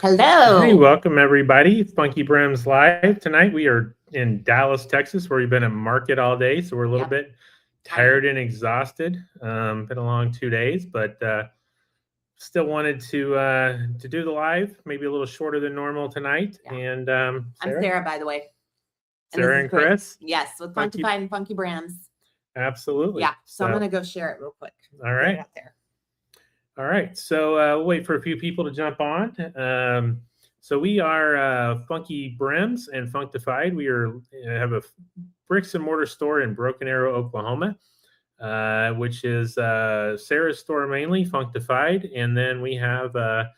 Hello. Hey, welcome everybody. FunkyBrims Live. Tonight we are in Dallas, Texas, where we've been at market all day. So we're a little bit tired and exhausted. Been a long 2 days, but still wanted to do the live, maybe a little shorter than normal tonight. Yeah. And I'm Sarah, by the way. Sarah and Chris? Yes, with FunkyBrims and FunkyBrims. Absolutely. Yeah. So I'm gonna go share it real quick. All right. Get it out there. All right. So we'll wait for a few people to jump on. So we are FunkyBrims and Functified. We have a bricks and mortar store in Broken Arrow, Oklahoma, which is Sarah's store mainly, Functified, and then we have a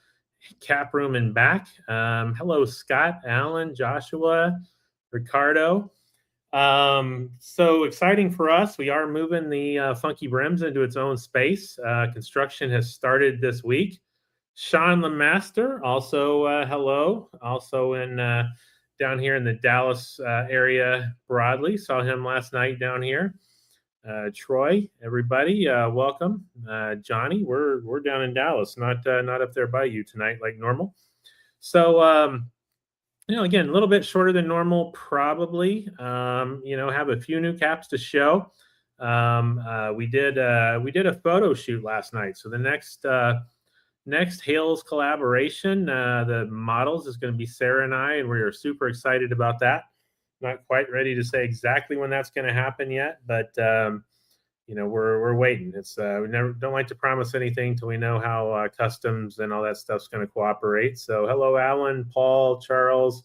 cap room in back. Hello, Scott, Alan, Joshua, Ricardo. So exciting for us. We are moving the FunkyBrims into its own space. Construction has started this week. Sean Lemaster, also hello, also in down here in the Dallas area broadly. Saw him last night down here. Troy, everybody, welcome. Johnny, we're down in Dallas, not up there by you tonight like normal. So again, a little bit shorter than normal, probably. Have a few new caps to show. We did a photo shoot last night, so the next Hales collaboration, the models is going to be Sarah and I, and we are super excited about that. Not quite ready to say exactly when that's going to happen yet, but we're waiting. It's we don't like to promise anything till we know how customs and all that stuff's going to cooperate. So hello, Alan, Paul, Charles,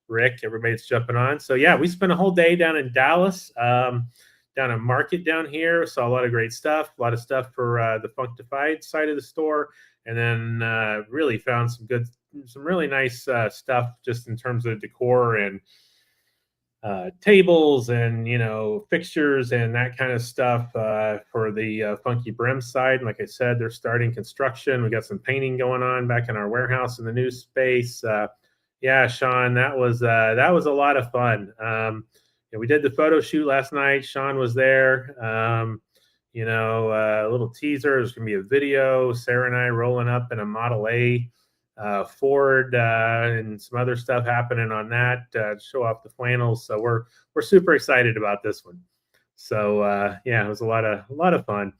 Rick, everybody's jumping on. So yeah, we spent a whole day down in Dallas, down at market down here. Saw a lot of great stuff, a lot of stuff for the Functified side of the store. And then really found some really nice stuff just in terms of decor and tables and fixtures and that kind of stuff for the FunkyBrims side. And like I said, they're starting construction. We got some painting going on back in our warehouse in the new space. Yeah, Sean, that was a lot of fun. We did the photo shoot last night. Sean was there. A little teaser. There's going to be a video. Sarah and I rolling up in a Model A Ford and some other stuff happening on that to show off the flannels. So we're super excited about this one. So it was a lot of fun.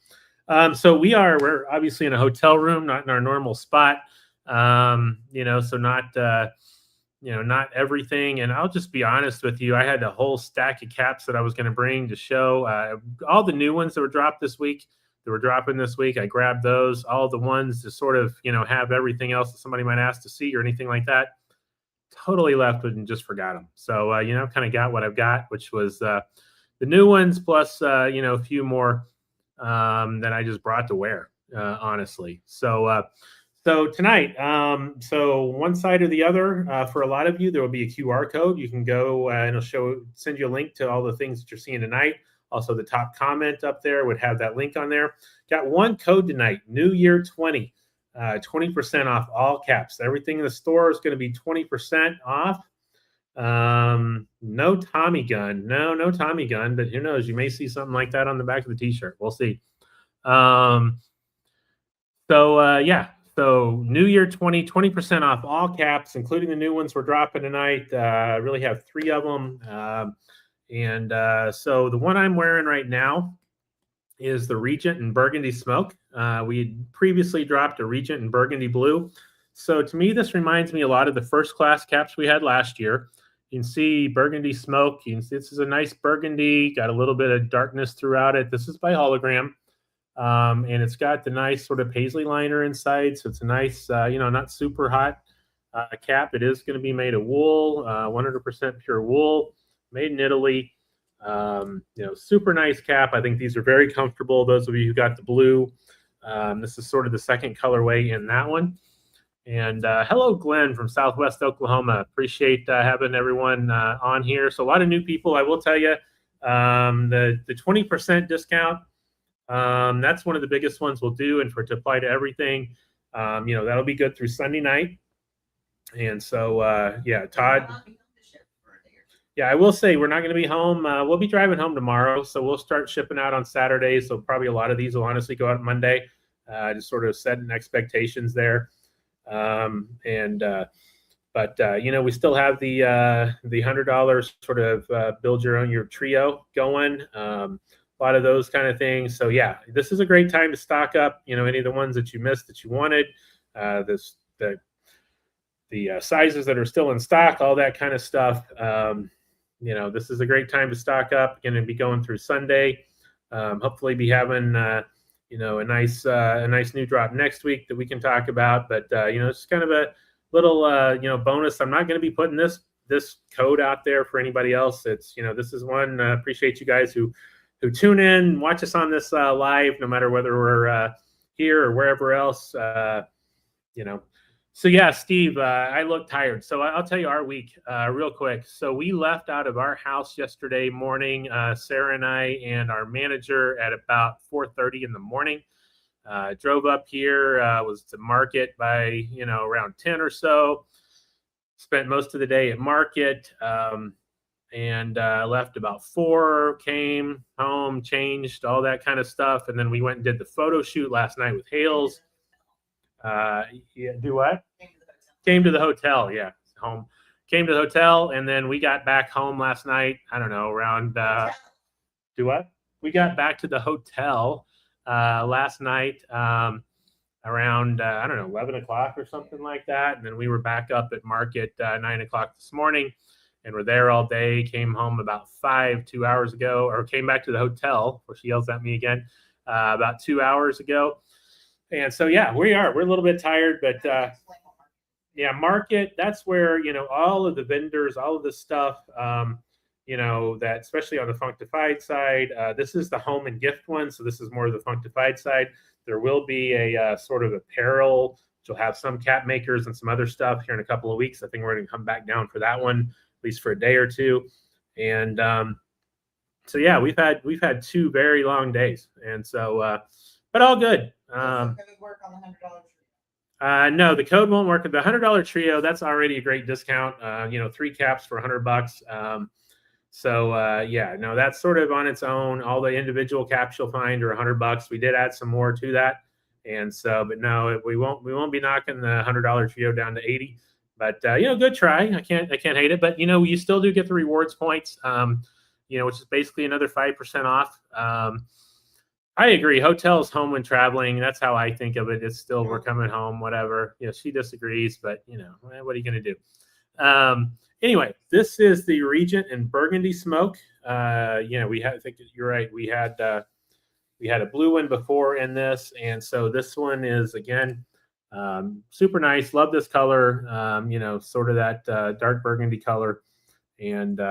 So we're obviously in a hotel room, not in our normal spot. So not everything. And I'll just be honest with you. I had a whole stack of caps that I was going to bring to show. All the new ones that were dropped this week, I grabbed those. All the ones to sort of, have everything else that somebody might ask to see or anything like that, totally left with and just forgot them. So, I've kind of got what I've got, which was the new ones plus, a few more that I just brought to wear, honestly. So tonight, so one side or the other, for a lot of you, there will be a QR code. You can go and it'll send you a link to all the things that you're seeing tonight. Also, the top comment up there would have that link on there. Got one code tonight, New Year 20, 20% off all caps. Everything in the store is going to be 20% off. No Tommy gun. No Tommy gun, but who knows? You may see something like that on the back of the t-shirt. We'll see. So New Year 20% off all caps, including the new ones we're dropping tonight. Really have 3 of them. So the one I'm wearing right now is the Regent and Burgundy Smoke. We had previously dropped a Regent and Burgundy Blue. So to me, this reminds me a lot of the first class caps we had last year. You can see Burgundy Smoke. You can see this is a nice burgundy, got a little bit of darkness throughout it. This is by Hologram. And it's got the nice sort of paisley liner inside. So it's a nice, not super hot cap. It is going to be made of wool, 100% pure wool, made in Italy. Super nice cap. I think these are very comfortable. Those of you who got the blue, this is sort of the second colorway in that one. And hello, Glenn from Southwest Oklahoma. Appreciate having everyone on here. So a lot of new people. I will tell you, the 20% discount, that's one of the biggest ones we'll do, and for it to apply to everything, that'll be good through Sunday night. And so, Todd. Yeah, I will say we're not going to be home. We'll be driving home tomorrow, so we'll start shipping out on Saturday. So probably a lot of these will honestly go out Monday, just sort of setting expectations there. But we still have the $100 sort of build your trio going. A lot of those kind of things. So yeah, this is a great time to stock up. Any of the ones that you missed that you wanted. The sizes that are still in stock, all that kind of stuff. This is a great time to stock up. Going to be going through Sunday. Hopefully, be having a nice new drop next week that we can talk about. But it's kind of a little bonus. I'm not going to be putting this code out there for anybody else. It's this is one. Appreciate you guys who tune in, watch us on this live, no matter whether we're here or wherever else. So yeah, Steve, I look tired. So I'll tell you our week real quick. So we left out of our house yesterday morning, Sarah and I and our manager, at about 4:30 in the morning. Drove up here, was to market by around 10 or so. Spent most of the day at market, and left about 4. Came home, changed, all that kind of stuff, and then we went and did the photo shoot last night with Hales. Do what? Came to the hotel. Yeah, home. Came to the hotel, and then we got back home last night. I don't know, around. Do what? We got back to the hotel last night around 11 o'clock or something like that, and then we were back up at market 9 o'clock this morning, and we're there all day. Came home about 2 hours ago, or came back to the hotel, where she yells at me again, about 2 hours ago. And so, yeah, we're a little bit tired, but yeah, market, that's where, all of the vendors, all of the stuff, that especially on the Funkified side, this is the home and gift one. So this is more of the Funkified side. There will be a sort of apparel, which will have some cap makers and some other stuff here in a couple of weeks. I think we're going to come back down for that one, at least for a day or two. And so, yeah, we've had 2 very long days. And so, but all good. Work on the $100 no, the code won't work. The $100 trio, that's already a great discount. 3 caps for $100. Yeah, no, that's sort of on its own. All the individual caps you'll find are $100. We did add some more to that, and so, but no, we won't be knocking the $100 trio down to 80. But good try. I can't hate it. But you still do get the rewards points. Which is basically another 5% off. I agree. Hotels home when traveling. That's how I think of it. It's still, we're coming home, whatever. She disagrees, but what are you going to do? Anyway, this is the Regent and Burgundy smoke. We had, I think you're right. We had a blue one before in this. And so this one is, again, super nice. Love this color. Sort of that dark burgundy color. And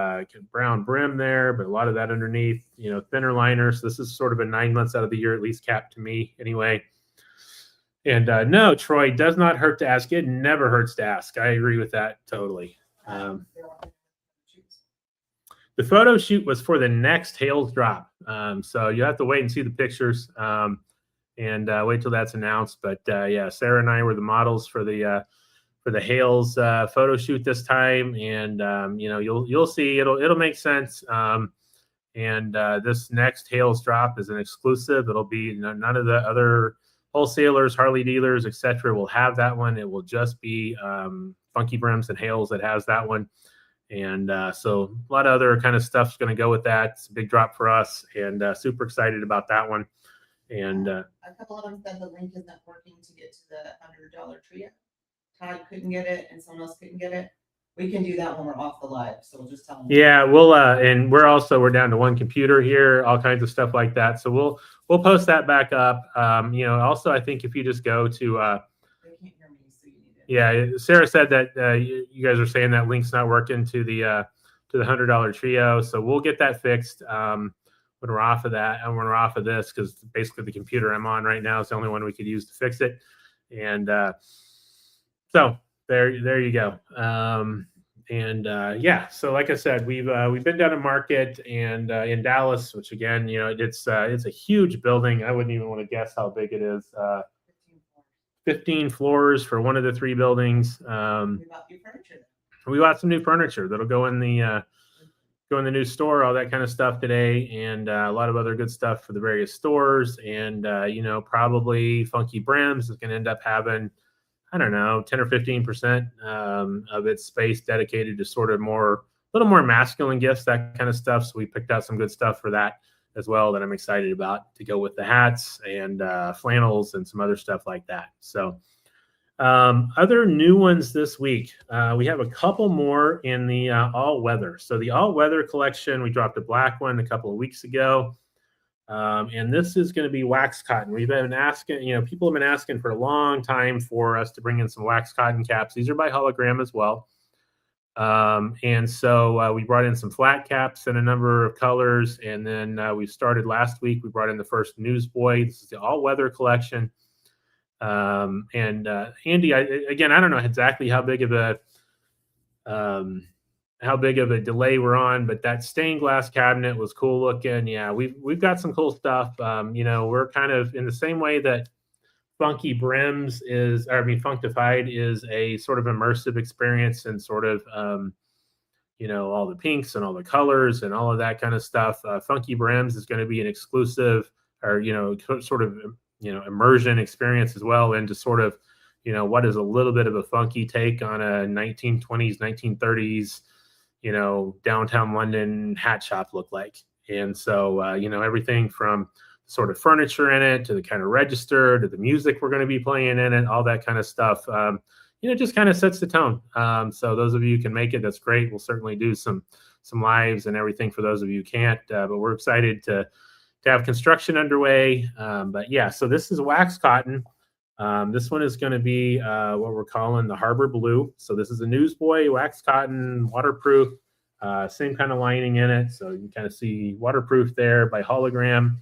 brown brim there, but a lot of that underneath, thinner liner. So this is sort of a 9 months out of the year, at least cap to me anyway. And no, Troy, does not hurt to ask. It never hurts to ask. I agree with that totally. The photo shoot was for the next Hales drop. So you have to wait and see the pictures and wait till that's announced. But yeah, Sarah and I were the models for the Hales photo shoot this time, and you'll see it'll make sense. And this next Hales drop is an exclusive. It'll be none of the other wholesalers, Harley dealers, etc. will have that one. It will just be FunkyBrims and Hales that has that one. And so a lot of other kind of stuff's going to go with that. It's a big drop for us, and super excited about that one. And a couple of them said the link isn't working to get to the $100 trio. Todd couldn't get it, and someone else couldn't get it. We can do that when we're off the live, so we'll just tell them. Yeah, we'll and we're down to one computer here, all kinds of stuff like that. So we'll post that back up. Also, I think if you just go to they can't hear me, so you need it. Yeah, Sarah said that you guys are saying that link's not working to the $100 trio, so we'll get that fixed when we're off of that, and when we're off of this, because basically the computer I'm on right now is the only one we could use to fix it. And so there you go. Yeah, so like I said, we've been down to market and in Dallas, which again, it's a huge building. I wouldn't even want to guess how big it is. 15 floors for one of the 3 buildings. We bought new furniture. We bought some new furniture that'll go in the new store, all that kind of stuff today, and a lot of other good stuff for the various stores. And probably FunkyBrims is going to end up having, I don't know, 10 or 15% of its space dedicated to sort of a little more masculine gifts, that kind of stuff. So we picked out some good stuff for that as well that I'm excited about to go with the hats and flannels and some other stuff like that. So other new ones this week, we have a couple more in the all weather. So the all weather collection, we dropped a black one a couple of weeks ago. And this is going to be wax cotton. We've been asking, people have been asking for a long time for us to bring in some wax cotton caps. These are by hologram as well. And so we brought in some flat caps in a number of colors. And then we started last week. We brought in the first Newsboy. This is the all weather collection. Andy, I don't know exactly how big of a delay we're on, but that stained glass cabinet was cool looking. Yeah, we've got some cool stuff. We're kind of in the same way that FunkyBrims Functified is a sort of immersive experience and sort of all the pinks and all the colors and all of that kind of stuff. FunkyBrims is going to be an exclusive or sort of immersion experience as well into sort of what is a little bit of a funky take on a 1920s 1930s downtown London hat shop look like. And so everything from sort of furniture in it to the kind of register to the music we're going to be playing in it, all that kind of stuff just kind of sets the tone. So those of you who can make it, that's great. We'll certainly do some lives and everything for those of you who can't, but we're excited to have construction underway. But yeah, so this is wax cotton. This one is going to be what we're calling the Harbor Blue. So this is a Newsboy wax cotton, waterproof, same kind of lining in it. So you can kind of see waterproof there by hologram.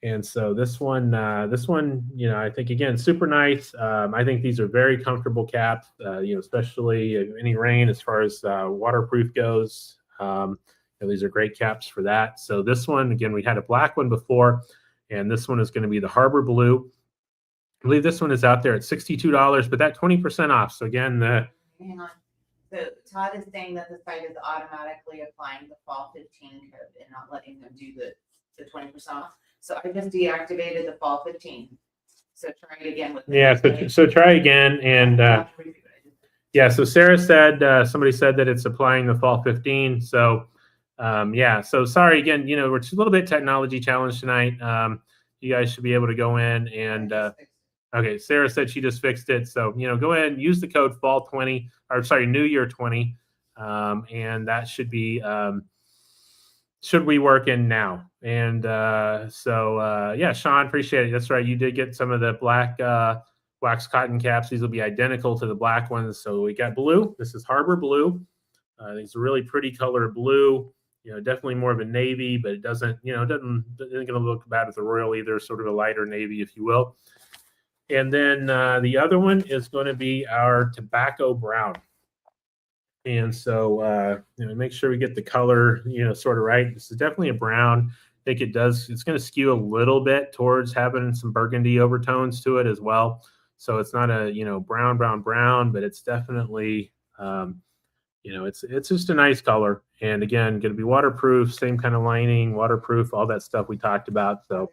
And so this one, I think again, super nice. I think these are very comfortable caps, especially in any rain as far as waterproof goes. These are great caps for that. So this one, again, we had a black one before, and this one is going to be the Harbor Blue. I believe this one is out there at $62, but that 20% off. So again, hang on. So Todd is saying that the site is automatically applying the fall 15 code and not letting them do the 20% off. So I just deactivated the fall 15. So try it again with so try again. And so Sarah said, somebody said that it's applying the fall 15. So so sorry again, we're just a little bit technology challenged tonight. You guys should be able to go in and okay, Sarah said she just fixed it. So, go ahead and use the code New Year 20. And that should be working now. And Sean, appreciate it. That's right. You did get some of the black wax cotton caps. These will be identical to the black ones. So we got blue. This is Harbor Blue. I think it's a really pretty color of blue. Definitely more of a navy, but it doesn't going to look bad with the royal either, sort of a lighter navy, if you will. And then the other one is going to be our tobacco brown. And so make sure we get the color, sort of right. This is definitely a brown. I think it's going to skew a little bit towards having some burgundy overtones to it as well. So it's not a, brown, but it's definitely, it's just a nice color. And again, going to be waterproof, same kind of lining, waterproof, all that stuff we talked about. So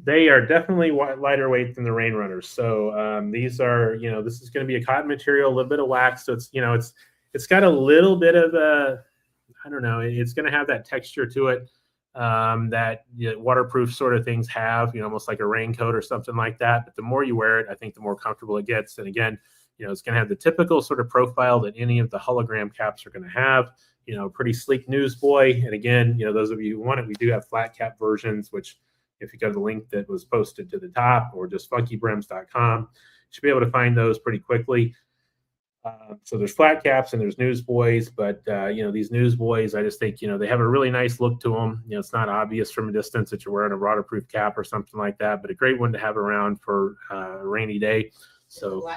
they are definitely lighter weight than the Rain Runners. So these are, this is going to be a cotton material, a little bit of wax. So it's got a little bit of a, I don't know, it's going to have that texture to it that waterproof sort of things have, almost like a raincoat or something like that. But the more you wear it, I think the more comfortable it gets. And again, it's going to have the typical sort of profile that any of the hologram caps are going to have, pretty sleek Newsboy. And again, those of you who want it, we do have flat cap versions, which if you go to the link that was posted to the top or just funkybrims.com, you should be able to find those pretty quickly. So there's flat caps and there's Newsboys, but these Newsboys, I just think, they have a really nice look to them. It's not obvious from a distance that you're wearing a waterproof cap or something like that, but a great one to have around for a rainy day. So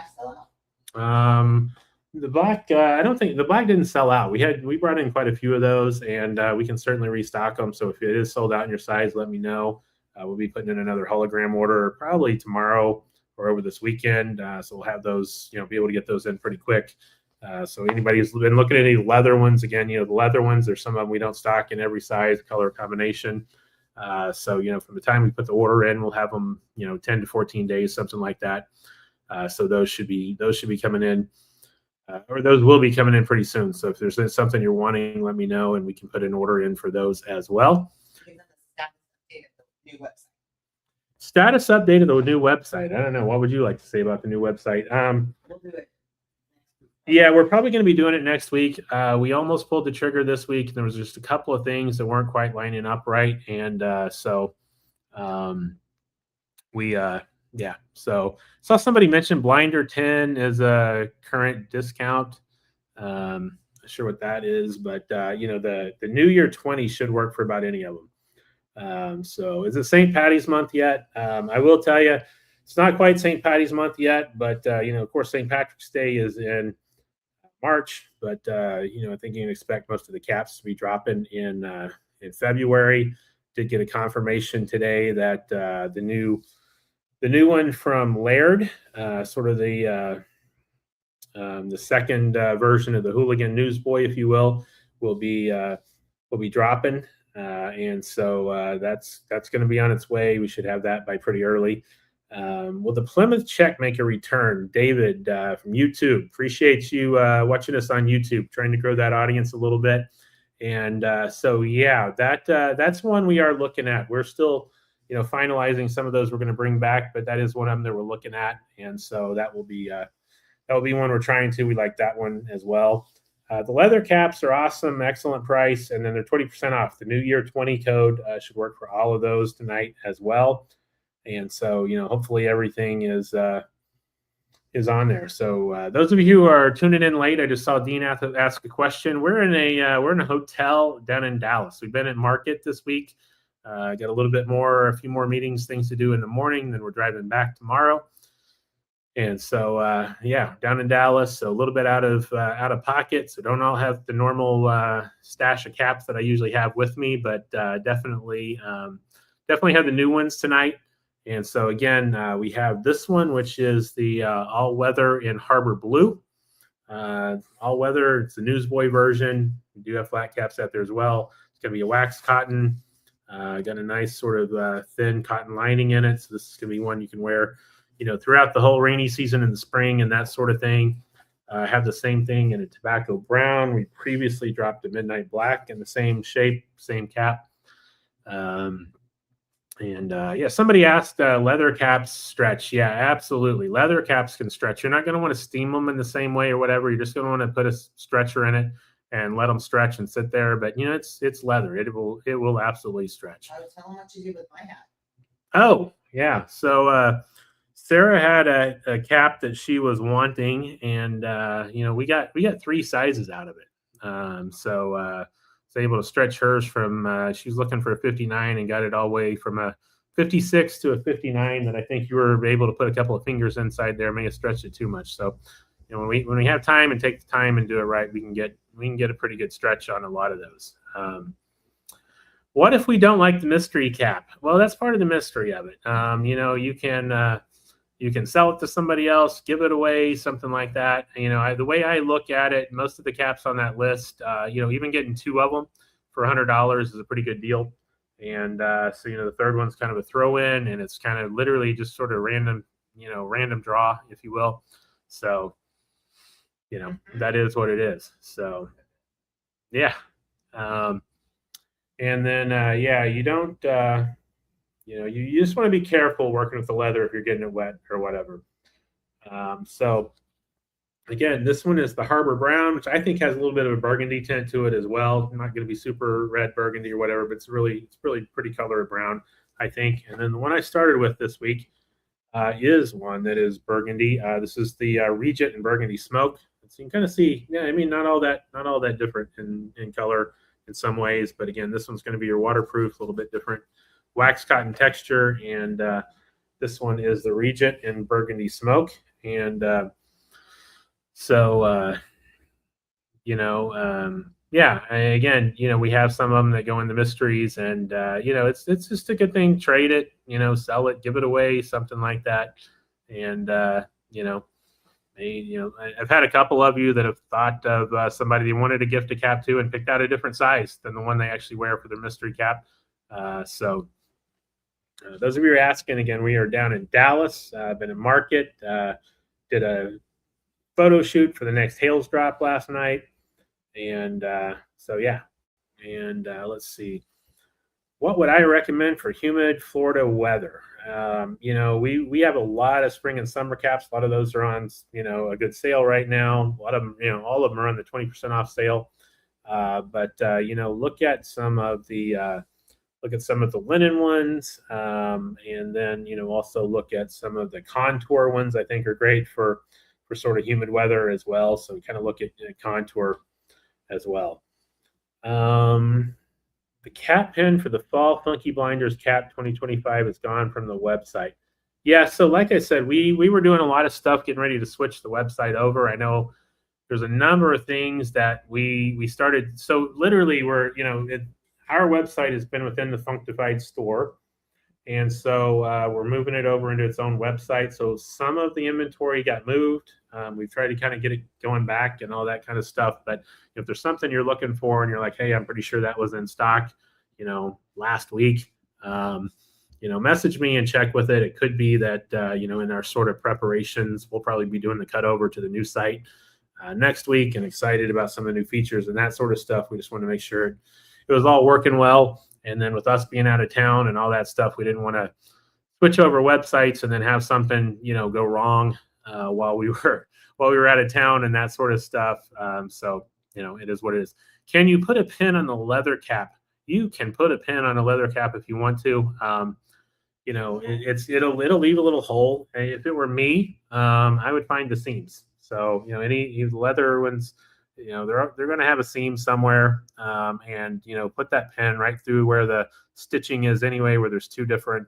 the black, I don't think the black didn't sell out. We brought in quite a few of those, and we can certainly restock them. So if it is sold out in your size, let me know. We'll be putting in another hologram order probably tomorrow or over this weekend. So we'll have those, be able to get those in pretty quick. So anybody who's been looking at any leather ones, again, the leather ones, there's some of them we don't stock in every size, color combination. So, from the time we put the order in, we'll have them, 10 to 14 days, something like that. So those should be coming in, or those will be coming in pretty soon. So if there's something you're wanting, let me know, and we can put an order in for those as well. Status update of the new website. I don't know. What would you like to say about the new website? We'll do it. Yeah, we're probably going to be doing it next week. We almost pulled the trigger this week. There was just a couple of things that weren't quite lining up right, and so saw somebody mention Blinder 10 as a current discount. Not sure what that is, but the New Year 20 should work for about any of them. So is it St. Patty's month yet? I will tell you, it's not quite St. Patty's month yet, but of course, St. Patrick's Day is in March, but I think you can expect most of the caps to be dropping in February. Did get a confirmation today that the new one from Laird, sort of the second version of the Hooligan Newsboy, if you will be dropping, and so that's going to be on its way. We should have that by pretty early. Will the Plymouth check make a return? David from YouTube, appreciate you watching us on YouTube, trying to grow that audience a little bit. And so yeah, that's one we are looking at. We're still finalizing some of those we're going to bring back, but that is one of them that we're looking at, and so that will be one we're trying to. We like that one as well. The leather caps are awesome, excellent price, and then they're 20% off. The New Year 20 code should work for all of those tonight as well. And so, hopefully everything is on there. So those of you who are tuning in late, I just saw Dean ask a question. We're in a hotel down in Dallas. We've been at market this week. Got a few more meetings, things to do in the morning. Then we're driving back tomorrow. And so, down in Dallas, so a little bit out of pocket. So don't all have the normal stash of caps that I usually have with me, but definitely have the new ones tonight. And so again, we have this one, which is the all-weather in Harbor Blue. All-weather, it's the newsboy version. We do have flat caps out there as well. It's going to be a wax cotton. Got a nice sort of thin cotton lining in it. So this is going to be one you can wear, throughout the whole rainy season in the spring and that sort of thing. Have the same thing in a tobacco brown. We previously dropped a midnight black in the same shape, same cap. Somebody asked leather caps stretch. Yeah, absolutely. Leather caps can stretch. You're not going to want to steam them in the same way or whatever. You're just going to want to put a stretcher in it and let them stretch and sit there. But it's leather. It will absolutely stretch. I was telling what you do with my hat. Oh yeah. So Sarah had a cap that she was wanting, and we got 3 sizes out of it. So was able to stretch hers from she was looking for a 59 and got it all the way from a 56 to a 59 that I think you were able to put a couple of fingers inside there. May have stretched it too much. So when we have time and take the time and do it right, we can get a pretty good stretch on a lot of those. What if we don't like the mystery cap? Well, that's part of the mystery of it. You can sell it to somebody else, give it away, something like that. The way I look at it, most of the caps on that list, even getting 2 of them for $100 is a pretty good deal. And so the third one's kind of a throw in, and it's kind of literally just sort of random draw, if you will. So, that is what it is. So, yeah. And then, you don't, you just want to be careful working with the leather if you're getting it wet or whatever. So again, this one is the Harbor Brown, which I think has a little bit of a burgundy tint to it as well. Not going to be super red burgundy or whatever, but it's really pretty color of brown, I think. And then the one I started with this week is one that is burgundy. This is the Regent and Burgundy Smoke. So you can kind of see, not all that different in color in some ways, but again, this one's going to be your waterproof, a little bit different wax cotton texture, and this one is the Regent and Burgundy Smoke. And again, we have some of them that go in the mysteries, and it's just a good thing. Trade it, sell it, give it away, something like that. And I've had a couple of you that have thought of somebody they wanted to gift a cap to and picked out a different size than the one they actually wear for their mystery cap. So those of you who are asking, again, we are down in Dallas. Been in market. Did a photo shoot for the next Hails drop last night. And so, yeah. And let's see. What would I recommend for humid Florida weather? We have a lot of spring and summer caps. A lot of those are on, a good sale right now. A lot of them, all of them are on the 20% off sale. But look at some of the linen ones, and then also look at some of the contour ones. I think are great for sort of humid weather as well. So kind of look at contour as well. The cap pin for the fall Funky Blinders Cap 2025 is gone from the website. Yeah, so like I said, we were doing a lot of stuff getting ready to switch the website over. I know there's a number of things that we started. So literally, our website has been within the Funkified store, and so we're moving it over into its own website. So some of the inventory got moved. We've tried to kind of get it going back and all that kind of stuff. But if there's something you're looking for and you're like, hey, I'm pretty sure that was in stock, last week, message me and check with it. It could be that, in our sort of preparations, we'll probably be doing the cut over to the new site next week, and excited about some of the new features and that sort of stuff. We just want to make sure it was all working well. And then with us being out of town and all that stuff, we didn't want to switch over websites and then have something, go wrong while we were out of town and that sort of stuff. So, it is what it is. Can you put a pin on the leather cap? You can put a pin on a leather cap if you want to. It'll leave a little hole. If it were me, I would find the seams. So, any leather ones, they're going to have a seam somewhere, and put that pin right through where the stitching is anyway, where there's two different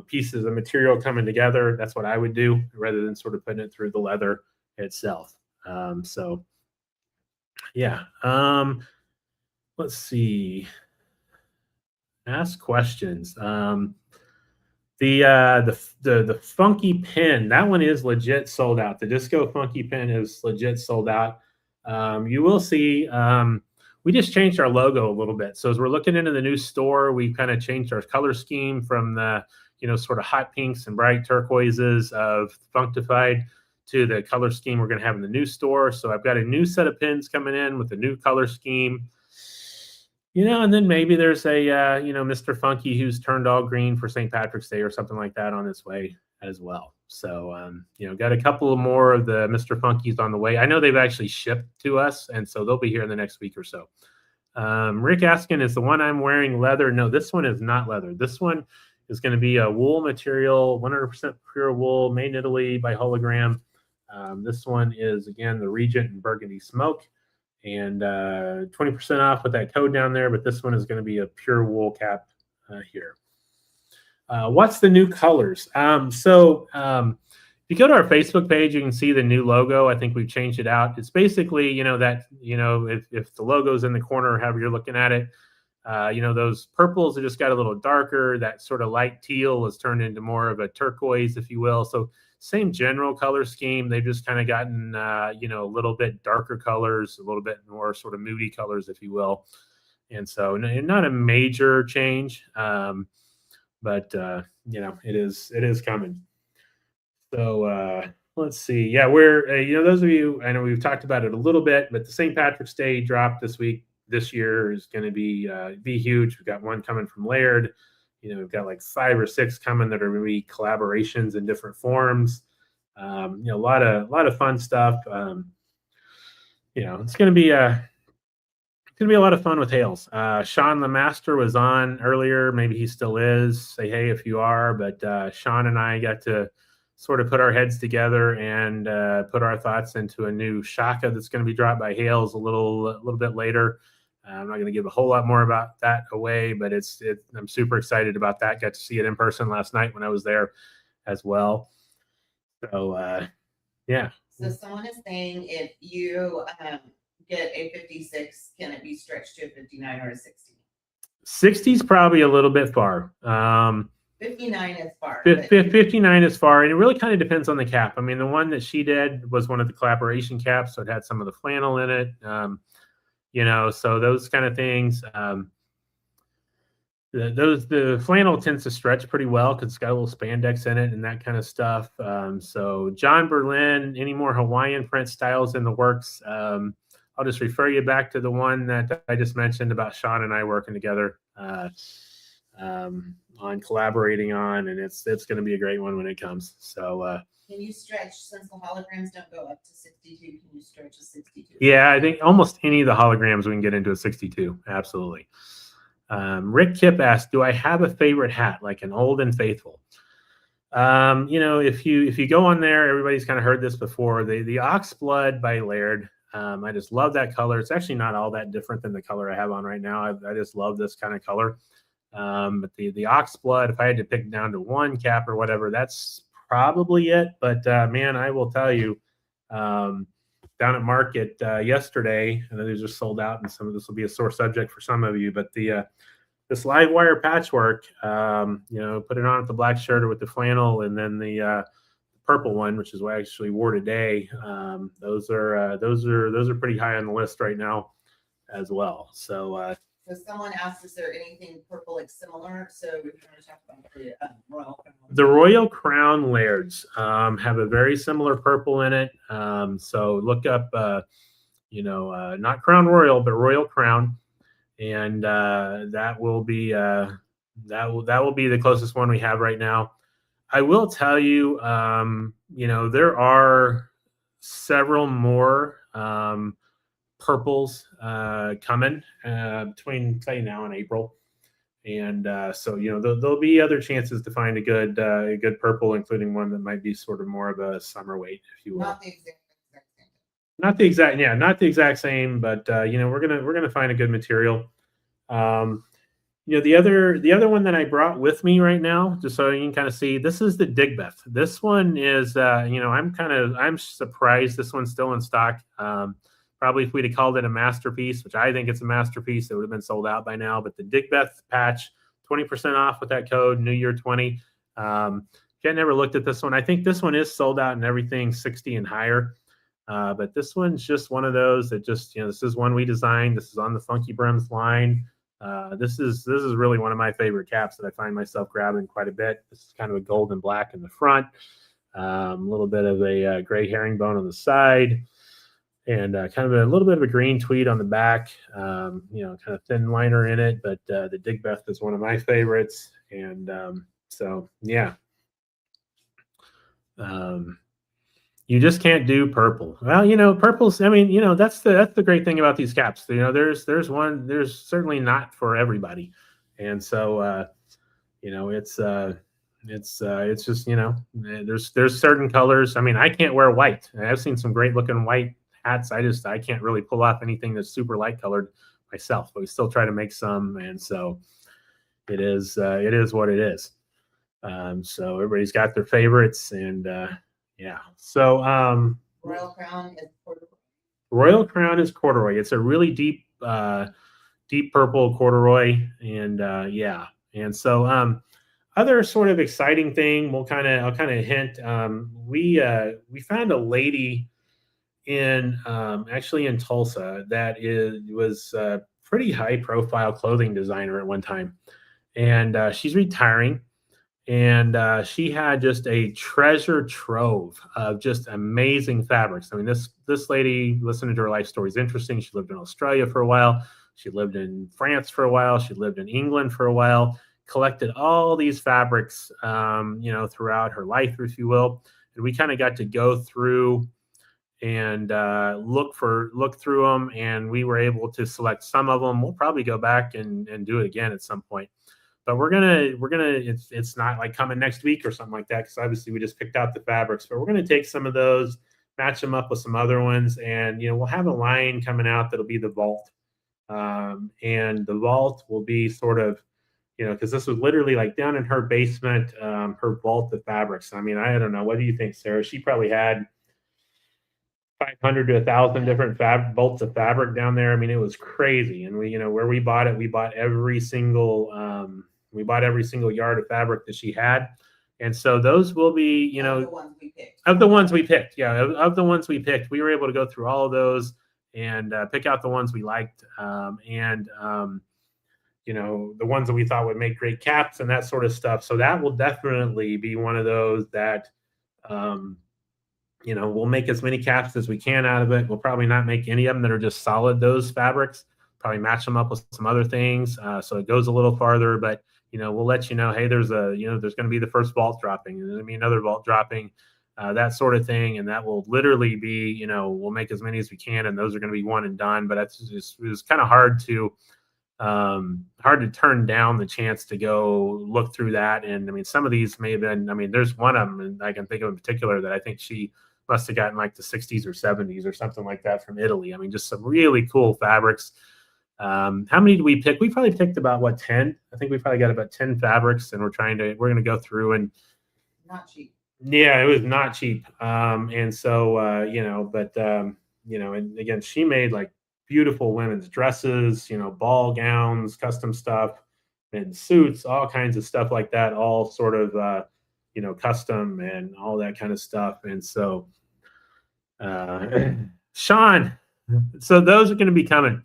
pieces of material coming together. That's what I would do rather than sort of putting it through the leather itself. So yeah. Let's see. Ask questions. The funky pin, that one is legit sold out. The disco funky pin is legit sold out. You will see, we just changed our logo a little bit. So as we're looking into the new store, we kind of changed our color scheme from the, sort of hot pinks and bright turquoises of Funkified to the color scheme we're going to have in the new store. So I've got a new set of pins coming in with a new color scheme. And then maybe there's a, Mr. Funky who's turned all green for St. Patrick's Day or something like that on its way as well. So, got a couple more of the Mr. Funkies on the way. I know they've actually shipped to us, and so they'll be here in the next week or so. Rick asking, is the one I'm wearing leather? No, this one is not leather. This one is going to be a wool material, 100% pure wool, made in Italy by Hologram. This one is, again, the Regent and Burgundy Smoke. And 20% off with that code down there, but this one is going to be a pure wool cap here. What's the new colors? If you go to our Facebook page, you can see the new logo. I think we've changed it out. It's basically, if the logo's in the corner, however you're looking at it, those purples have just got a little darker. That sort of light teal has turned into more of a turquoise, if you will. So same general color scheme. They've just kind of gotten, a little bit darker colors, a little bit more sort of moody colors, if you will. And so not a major change, but it is coming. So let's see. Yeah, we're, those of you, I know we've talked about it a little bit, but the St. Patrick's Day drop this year is going to be huge. We've got one coming from Laird. We've got like 5 or 6 coming that are going to be collaborations in different forms. A lot of fun stuff. It's going to be a lot of fun with Hails. Sean Lemaster was on earlier. Maybe he still is. Say hey if you are. But Sean and I got to sort of put our heads together and put our thoughts into a new shaka that's going to be dropped by Hails a little bit later. I'm not going to give a whole lot more about that away, but I'm super excited about that. Got to see it in person last night when I was there as well. So, yeah. So someone is saying if you get a 56, can it be stretched to a 59 or a 60? 60 is probably a little bit far. 59 is far. 59 is far, and it really kind of depends on the cap. I mean, the one that she did was one of the collaboration caps, so it had some of the flannel in it. So those kind of things. the flannel tends to stretch pretty well because it's got a little spandex in it and that kind of stuff. So John Berlin, any more Hawaiian print styles in the works? I'll just refer you back to the one that I just mentioned about Sean and I working together on collaborating on, and it's going to be a great one when it comes. So can you stretch, since the holograms don't go up to 62, can you stretch a 62? Yeah, I think almost any of the holograms we can get into a 62. Absolutely. Rick Kip asked, "Do I have a favorite hat, like an Old and Faithful?" If you go on there, everybody's kind of heard this before. The Ox Blood by Laird. I just love that color. It's actually not all that different than the color I have on right now. I just love this kind of color. But the Ox Blood, if I had to pick down to one cap or whatever, that's probably it. But man, I will tell you, down at market yesterday, and these are sold out, and some of this will be a sore subject for some of you, but this live wire patchwork, put it on with the black shirt or with the flannel, and then the purple one, which is what I actually wore today. Those are pretty high on the list right now as well. So someone asked, is there anything purple like similar? So we're going to talk about the Royal Crown. The Royal Crown Lairds have a very similar purple in it. So look up, not Crown Royal, but Royal Crown, and that will be the closest one we have right now. I will tell you, there are several more purples coming between, say, now and April, and so there'll be other chances to find a good purple, including one that might be sort of more of a summer weight, if you will. Not the exact same, but we're gonna find a good material. The other one that I brought with me right now, just so you can kind of see, this is the Digbeth. This one is, I'm surprised this one's still in stock. Probably if we'd have called it a masterpiece, which I think it's a masterpiece, it would have been sold out by now. But the Digbeth patch, 20% off with that code, New Year 20. Jen never looked at this one. I think this one is sold out and everything 60 and higher. But this one's just one of those that just, this is one we designed. This is on the FunkyBrims line. This is really one of my favorite caps that I find myself grabbing quite a bit. This is kind of a gold and black in the front, a little bit of a gray herringbone on the side, and kind of a little bit of a green tweed on the back. Kind of thin liner in it, but the Digbeth is one of my favorites, and so yeah. You just can't do purple. Well, purple's, that's the great thing about these caps. There's certainly not for everybody. And so, it's just, there's certain colors. I can't wear white. I've seen some great looking white hats. I can't really pull off anything that's super light colored myself, but we still try to make some. And so it is what it is. So everybody's got their favorites, and, yeah. So Royal Crown is corduroy. Royal Crown is corduroy. It's a really deep purple corduroy, and yeah. And so other sort of exciting thing, I'll kind of hint. We found a lady actually in Tulsa that was a pretty high profile clothing designer at one time, and she's retiring. And she had just a treasure trove of just amazing fabrics. This lady, listening to her life story is interesting. She lived in Australia for a while. She lived in France for a while. She lived in England for a while. Collected all these fabrics, throughout her life, if you will. And we kind of got to go through and look through them, and we were able to select some of them. We'll probably go back and do it again at some point. But we're gonna it's not like coming next week or something like that, because obviously we just picked out the fabrics, but we're gonna take some of those, match them up with some other ones, and we'll have a line coming out that'll be the vault, and the vault will be sort of, because this was literally like down in her basement, her vault of fabrics. I don't know, what do you think, Sarah? She probably had 500 to 1,000 different bolts of fabric down there. It was crazy. And we, where we bought it, we bought every single yard of fabric that she had. And so those will be, of the ones we picked. Of the ones we picked. Yeah. Of the ones we picked, we were able to go through all of those and pick out the ones we liked. the ones that we thought would make great caps and that sort of stuff. So that will definitely be one of those that, we'll make as many caps as we can out of it. We'll probably not make any of them that are just solid, those fabrics, probably match them up with some other things. So it goes a little farther, but, we'll let you know, hey, there's there's going to be the first vault dropping, and there's going to be another vault dropping, that sort of thing. And that will literally be, we'll make as many as we can, and those are going to be one and done. But that's just, it was kind of hard to turn down the chance to go look through that. And I mean, some of these may have been, there's one of them, and I can think of in particular that I think she must have gotten like the 60s or 70s or something like that from Italy. I mean, just some really cool fabrics. How many did we pick? We probably picked about 10. I think we probably got about 10 fabrics, and we're going to go through and not cheap. Yeah, it was not cheap. And so, and again, she made like beautiful women's dresses, ball gowns, custom stuff, and suits, all kinds of stuff like that, all sort of, custom and all that kind of stuff. And so, Sean, so those are going to be coming.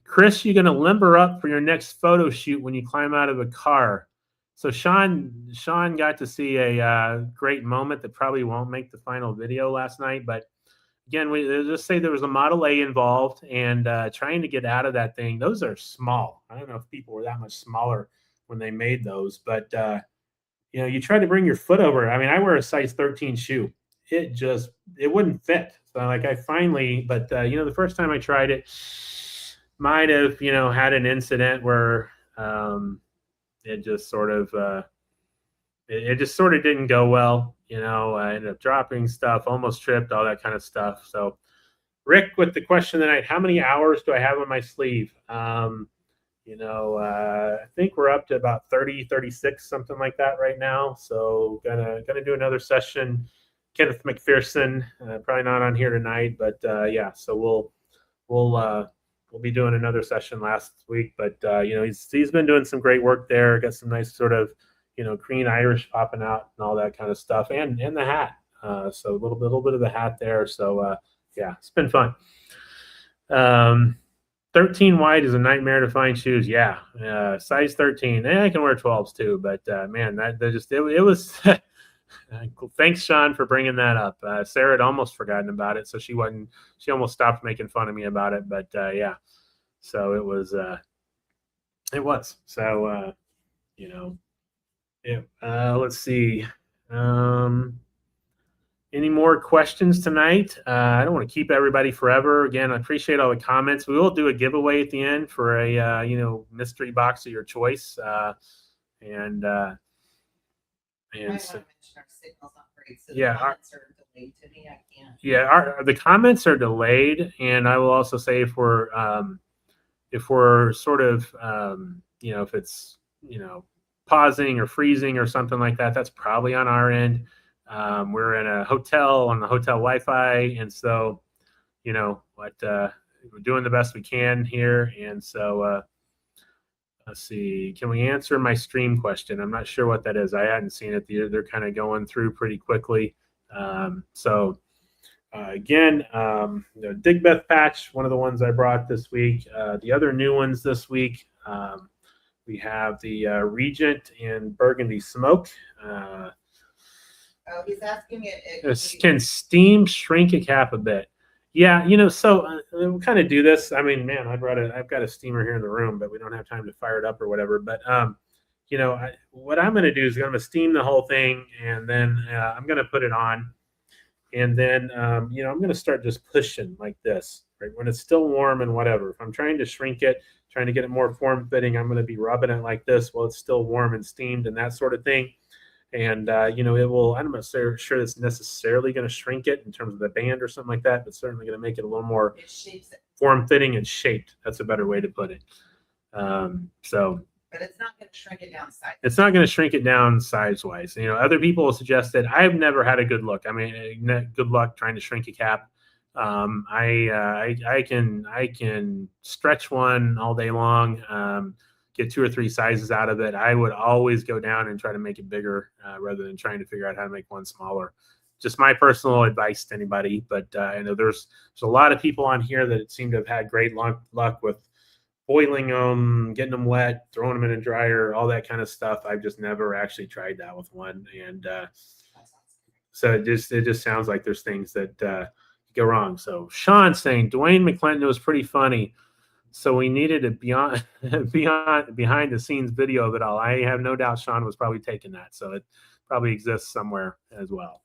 Chris, you're going to limber up for your next photo shoot when you climb out of a car. So Sean got to see a great moment that probably won't make the final video last night. But again, we just say there was a Model A involved, and trying to get out of that thing. Those are small. I don't know if people were that much smaller when they made those, but you try to bring your foot over. I mean, I wear a size 13 shoe. It wouldn't fit. So like I finally, but the first time I tried it, might have had an incident where it just sort of didn't go well. I ended up dropping stuff, almost tripped, all that kind of stuff. So Rick, with the question tonight, how many hours do I have on my sleeve? I think we're up to about 30, 36, something like that right now. So gonna do another session. Kenneth McPherson, probably not on here tonight, but yeah. So we'll be doing another session last week, but he's been doing some great work there. Got some nice sort of green Irish popping out and all that kind of stuff, and the hat. So a little bit of the hat there. So yeah, it's been fun. 13 wide is a nightmare to find shoes. Yeah, size 13. I can wear 12s too, but man, it was. Thanks, Sean, for bringing that up. Sarah had almost forgotten about it, so she almost stopped making fun of me about it. But yeah, so it was. So let's see. Any more questions tonight? I don't want to keep everybody forever. Again, I appreciate all the comments. We will do a giveaway at the end for a mystery box of your choice, and so, our signal's not great, so yeah, the comments are delayed to me. I can't. Yeah, the comments are delayed, and I will also say if we're sort of if it's pausing or freezing or something like that, that's probably on our end. We're in a hotel on the hotel Wi-Fi, and so we're doing the best we can here. And so let's see, can we answer my stream question? I'm not sure what that is. I hadn't seen it. They're kind of going through pretty quickly. So again, the Digbeth patch, one of the ones I brought this week. The other new ones this week, we have the Regent and Burgundy Smoke. He's asking can steam shrink a cap a bit? Yeah, so we'll kind of do this. I mean, man, I've got a steamer here in the room, but we don't have time to fire it up or whatever. But what I'm going to do is I'm going to steam the whole thing, and then I'm going to put it on, and then I'm going to start just pushing like this, right? When it's still warm and whatever. If I'm trying to shrink it, trying to get it more form fitting, I'm going to be rubbing it like this while it's still warm and steamed and that sort of thing. And it will. I'm not sure it's necessarily going to shrink it in terms of the band or something like that, but certainly going to make it a little more form fitting and shaped. That's a better way to put it. But it's not going to shrink it down size. It's not going to shrink it down size wise. Other people will suggest that. I've never had a good look. I mean, good luck trying to shrink a cap. I can stretch one all day long. Get 2 or 3 sizes out of it. I would always go down and try to make it bigger rather than trying to figure out how to make one smaller. Just my personal advice to anybody. But I know there's a lot of people on here that seem to have had great luck with boiling them, getting them wet, throwing them in a dryer, all that kind of stuff. I've just never actually tried that with one. And so it just sounds like there's things that go wrong. So Sean saying Dwayne McClinton was pretty funny. So we needed a behind the scenes video of it all. I have no doubt Sean was probably taking that. So it probably exists somewhere as well.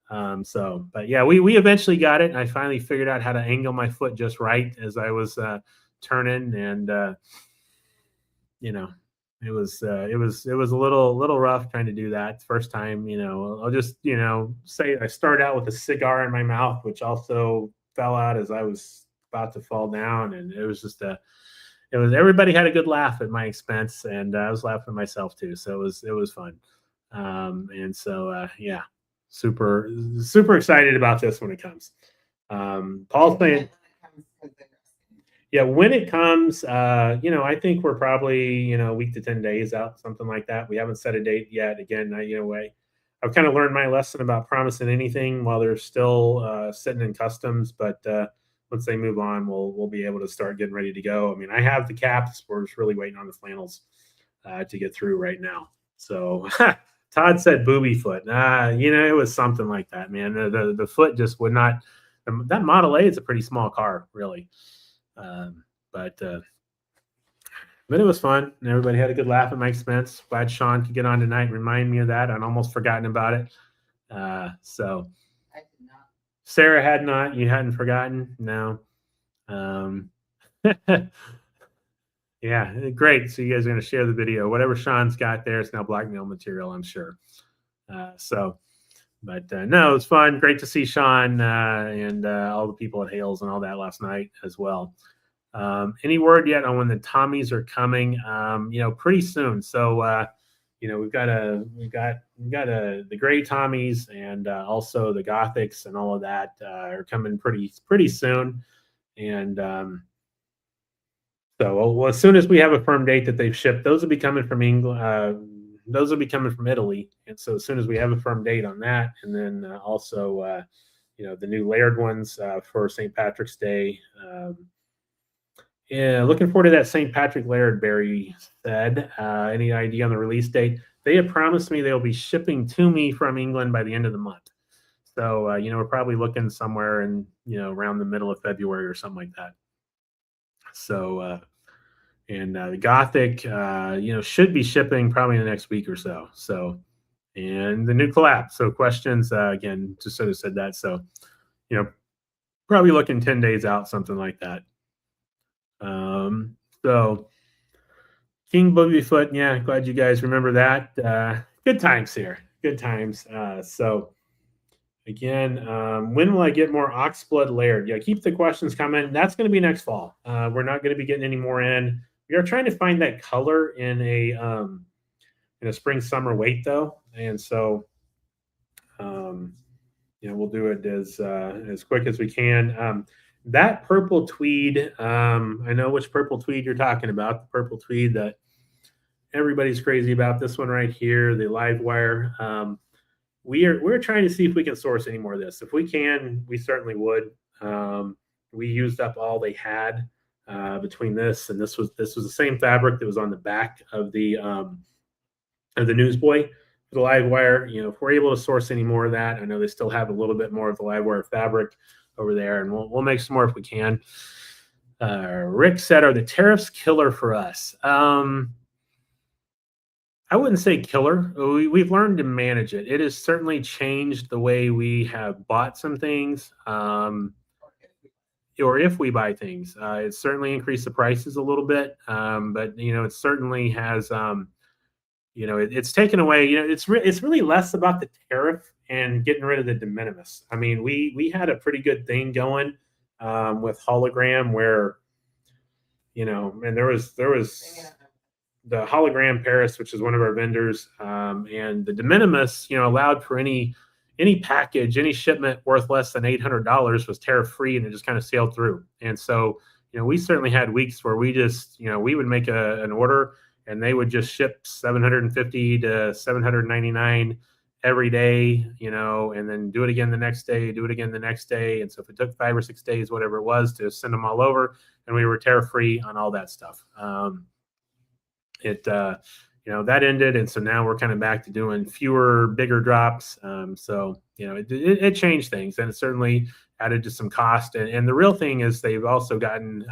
But yeah, we eventually got it, and I finally figured out how to angle my foot just right as I was turning, and it was a little rough trying to do that first time. I'll just say I started out with a cigar in my mouth, which also fell out as I was about to fall down, and it was just everybody had a good laugh at my expense, and I was laughing myself too, so it was fun. Yeah, super excited about this when it comes. Paul's saying, yeah, when it comes, I think we're probably, a week to 10 days out, something like that. We haven't set a date yet. Again, I've kind of learned my lesson about promising anything while they're still sitting in customs. But once they move on, we'll be able to start getting ready to go. I mean, I have the caps. We're just really waiting on the flannels to get through right now. So Todd said booby foot. It was something like that, man. The foot just would not. That Model A is a pretty small car, really. But it was fun, and everybody had a good laugh at my expense. Glad Sean could get on tonight and remind me of that. I'd almost forgotten about it. So I did not. Sarah had not. You hadn't forgotten? No. Yeah, great. So you guys are going to share the video. Whatever Sean's got there, it's now blackmail material, I'm sure. But no, it was fun. Great to see Sean and all the people at Hales and all that last night as well. Any word yet on when the Tommies are coming? Pretty soon. So we've got the gray Tommies and also the Gothics and all of that are coming pretty soon. And so as soon as we have a firm date that they've shipped, those will be coming from England. Those will be coming from Italy. And so as soon as we have a firm date on that, and then also the new layered ones for St. Patrick's Day. Yeah, looking forward to that St. Patrick layered, Barry said. Any idea on the release date? They have promised me they'll be shipping to me from England by the end of the month. So, we're probably looking somewhere in, around the middle of February or something like that. So, the Gothic, should be shipping probably in the next week or so. So, and the new collab. So questions, again, just sort of said that. So, probably looking 10 days out, something like that. So King Boobyfoot, yeah, glad you guys remember that. Good times here. Good times. So again, when will I get more oxblood layered? Yeah, keep the questions coming. That's going to be next fall. We're not going to be getting any more in. We are trying to find that color in a spring summer weight though. And so we'll do it as quick as we can. That purple tweed, I know which purple tweed you're talking about, the purple tweed that everybody's crazy about. This one right here, the live wire. We're trying to see if we can source any more of this. If we can, we certainly would. We used up all they had between this, and this was the same fabric that was on the back of the Newsboy for the live wire. If we're able to source any more of that, I know they still have a little bit more of the live wire fabric over there, and we'll make some more if we can. Rick said, are the tariffs killer for us? I wouldn't say killer. We've learned to manage it. It has certainly changed the way we have bought some things, or if we buy things. It certainly increased the prices a little bit, but it certainly has. It's taken away. It's really less about the tariff and getting rid of the de minimis. I mean, we had a pretty good thing going with hologram where, and there was the hologram Paris, which is one of our vendors, and the de minimis, allowed for any package, any shipment worth less than $800 was tariff free, and it just kind of sailed through. And so, we certainly had weeks where we just, we would make an order and they would just ship $750 to $799 every day, you know, and then do it again the next day, do it again the next day. And so if it took 5 or 6 days, whatever it was, to send them all over, and we were tear free on all that stuff. You know, that ended, and so now we're kind of back to doing fewer, bigger drops. So you know, it changed things, and it certainly added to some cost. And the real thing is they've also gotten,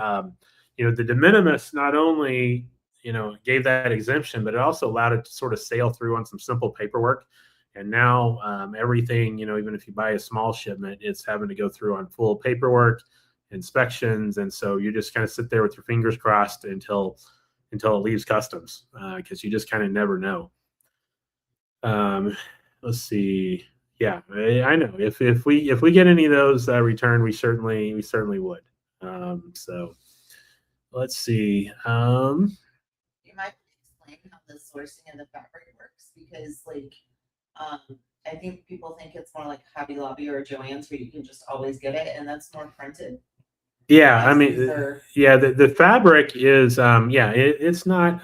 you know, the de minimis not only, you know, gave that exemption, but it also allowed it to sort of sail through on some simple paperwork. And now everything, you know, even if you buy a small shipment, it's having to go through on full paperwork, inspections, and so you just kind of sit there with your fingers crossed until it leaves customs, because you just kind of never know. Let's see. Yeah, I know if we get any of those returned, we certainly would. So let's see. You might explain how the sourcing of the fabric works, because like I think people think it's more like Hobby Lobby or Joann's where you can just always get it, and that's more printed. Yeah, I Yes, mean, these are- yeah, the fabric is, yeah, it's not,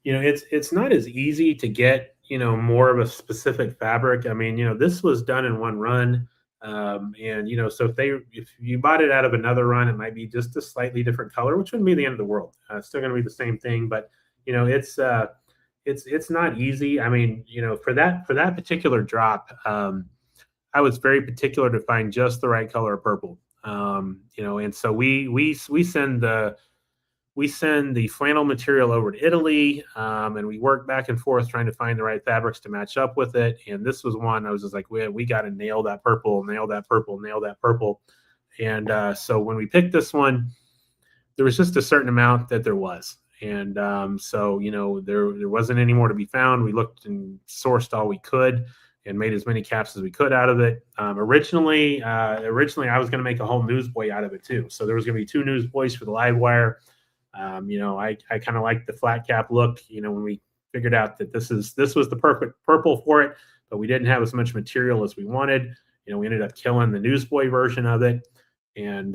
you know, it's not as easy to get, you know, more of a specific fabric. I mean, you know, this was done in one run, and you know, so if you bought it out of another run, it might be just a slightly different color, which wouldn't be the end of the world. It's still going to be the same thing, but you know, it's not easy. I mean, you know, for that particular drop, I was very particular to find just the right color of purple. You know, and so we send the flannel material over to Italy, and we work back and forth trying to find the right fabrics to match up with it. And this was one I was just like, we got to nail that purple, nail that purple, nail that purple. And so when we picked this one, there was just a certain amount that there was. And so, you know, there wasn't any more to be found. We looked and sourced all we could and made as many caps as we could out of it. Originally, I was going to make a whole newsboy out of it too. So there was going to be 2 newsboys for the live wire. You know, I kind of like the flat cap look. You know, when we figured out that this was the perfect purple for it, but we didn't have as much material as we wanted. You know, we ended up killing the newsboy version of it, and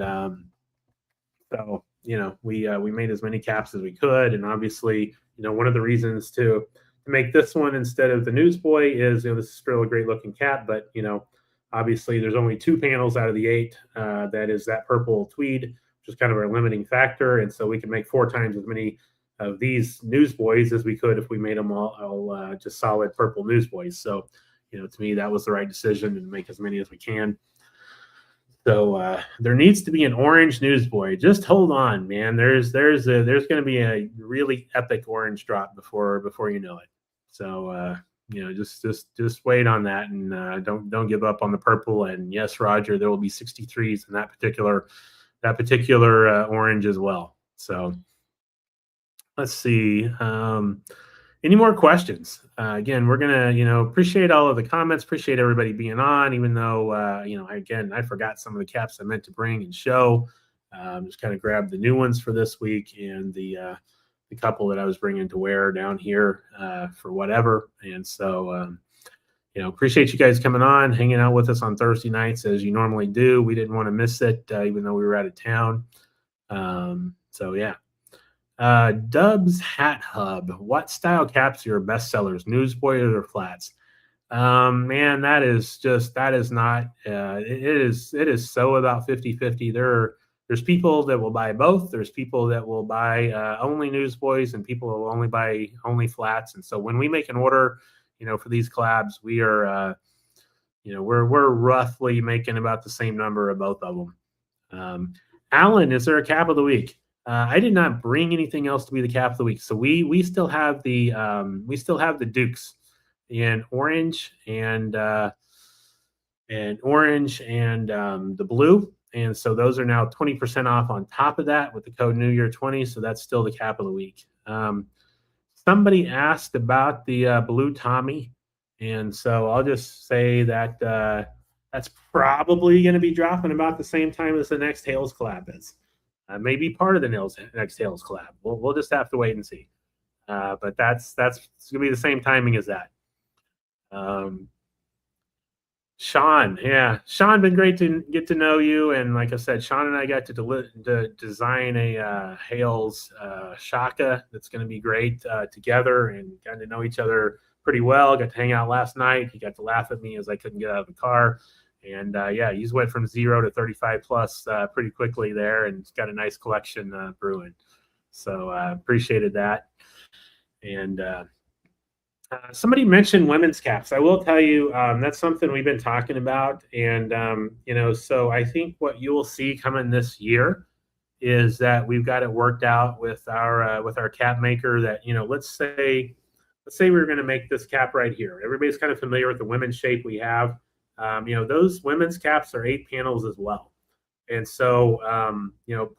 so you know, we made as many caps as we could. And obviously, you know, one of the reasons to make this one instead of the newsboy is, you know, this is still a great looking cap, but you know, obviously there's only 2 panels out of the 8 that is that purple tweed, which is kind of our limiting factor. And so we can make 4 times as many of these newsboys as we could if we made them all just solid purple newsboys. So, you know, to me, that was the right decision to make as many as we can. So there needs to be an orange newsboy. Just hold on, man. There's going to be a really epic orange drop before you know it. So you know, just wait on that, and don't give up on the purple. And yes, Roger, there will be 63s in that particular orange as well. So let's see. Any more questions? Again, we're gonna, you know, appreciate all of the comments. Appreciate everybody being on, even though, you know, again, I forgot some of the caps I meant to bring and show. Just kind of grabbed the new ones for this week and the couple that I was bringing to wear down here for whatever. And so, you know, appreciate you guys coming on, hanging out with us on Thursday nights as you normally do. We didn't want to miss it, even though we were out of town. So yeah. Dubs Hat Hub. What style caps are your best sellers? Newsboys or flats? Man, that is not, it is so about 50-50. There's people that will buy both. There's people that will buy only newsboys, and people will only buy only flats. And so when we make an order, you know, for these collabs, we are, you know, we're roughly making about the same number of both of them. Alan, is there a cap of the week? I did not bring anything else to be the cap of the week, so we still have the Dukes in orange and the blue, and so those are now 20% off on top of that with the code New Year 20. So that's still the cap of the week. Somebody asked about the blue Tommy, and so I'll just say that that's probably going to be dropping about the same time as the next Hales collab is. Maybe part of the next Hales collab. We'll just have to wait and see. But that's going to be the same timing as that. Sean, yeah, Sean, been great to get to know you. And like I said, Sean and I got to design a Hales Shaka that's going to be great together, and got to know each other pretty well. Got to hang out last night. He got to laugh at me as I couldn't get out of the car. And yeah, he's went from 0 to 35 plus pretty quickly there, and got a nice collection brewing. So appreciated that. And somebody mentioned women's caps. I will tell you that's something we've been talking about. And so I think what you will see coming this year is that we've got it worked out with our cap maker. That let's say we were going to make this cap right here. Everybody's kind of familiar with the women's shape we have. Those women's caps are 8 panels as well. And so,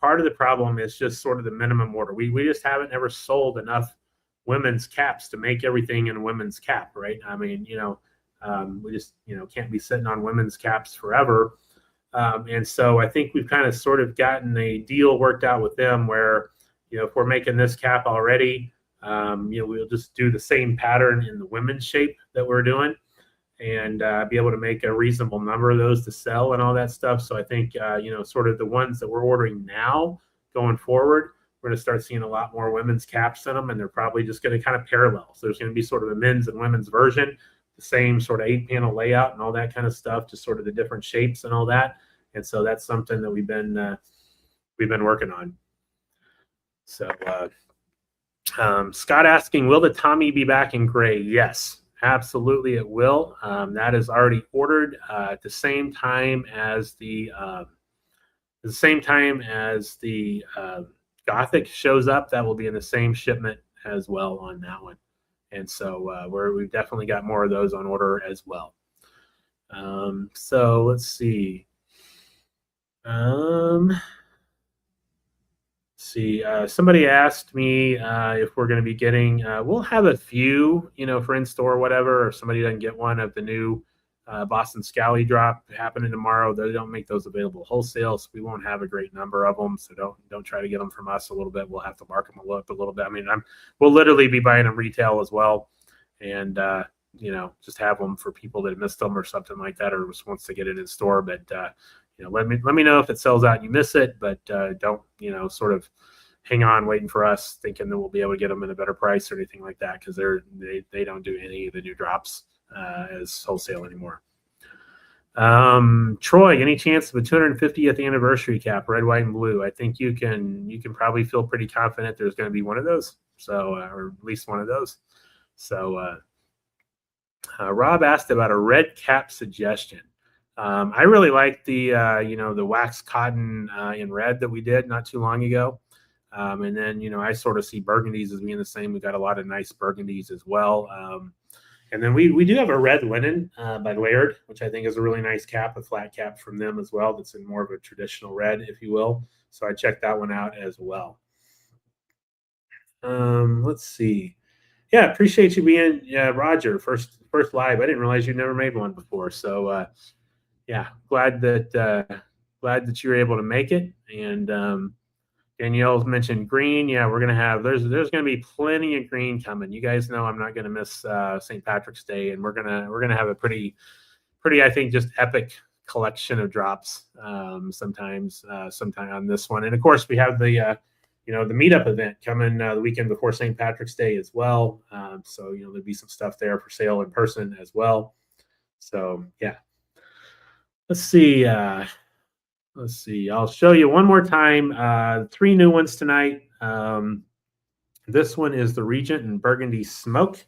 part of the problem is just sort of the minimum order. We just haven't ever sold enough women's caps to make everything in a women's cap, right? I mean, we just, can't be sitting on women's caps forever. And so I think we've kind of sort of gotten a deal worked out with them where, if we're making this cap already, we'll just do the same pattern in the women's shape that we're doing, and be able to make a reasonable number of those to sell and all that stuff. So I think, sort of the ones that we're ordering now going forward, we're going to start seeing a lot more women's caps in them, and they're probably just going to kind of parallel. So there's going to be sort of a men's and women's version, the same sort of 8-panel layout and all that kind of stuff, just sort of the different shapes and all that. And so that's something that we've been working on. So Scott asking, will the Tommy be back in gray? Yes, absolutely it will. That is already ordered at the same time as the Gothic shows up. That will be in the same shipment as well on that one. And so we've definitely got more of those on order as well. So let's see. Somebody asked me if we're going to be getting, we'll have a few, for in-store or whatever, if somebody doesn't get one of the new Boston Scally drop happening tomorrow. They don't make those available wholesale, so we won't have a great number of them. So don't try to get them from us a little bit. We'll have to mark them up a little bit. I mean, we'll literally be buying them retail as well, and just have them for people that missed them or something like that, or just wants to get it in store. But let me know if it sells out and you miss it. But don't sort of hang on waiting for us thinking that we'll be able to get them at a better price or anything like that, because they don't do any of the new drops as wholesale anymore. Troy, any chance of a 250th anniversary cap, red, white, and blue? I think you can probably feel pretty confident there's going to be one of those, so or at least one of those. So Rob asked about a red cap suggestion. I really like the the wax cotton in red that we did not too long ago. And then I sort of see burgundies as being the same. We got a lot of nice burgundies as well. And then we do have a red linen by Laird, which I think is a really nice cap, a flat cap from them as well. That's in more of a traditional red, if you will. So I checked that one out as well. Let's see. Yeah, appreciate you being Roger, first live. I didn't realize you never made one before. So yeah, glad that you were able to make it. And Danielle mentioned green. Yeah, we're gonna have there's gonna be plenty of green coming. You guys know I'm not gonna miss St. Patrick's Day, and we're gonna have a pretty I think just epic collection of drops sometime on this one. And of course we have the the meetup event coming the weekend before St. Patrick's Day as well. So there'll be some stuff there for sale in person as well. So yeah, let's see. I'll show you one more time. 3 new ones tonight. This one is the Regent and Burgundy Smoke.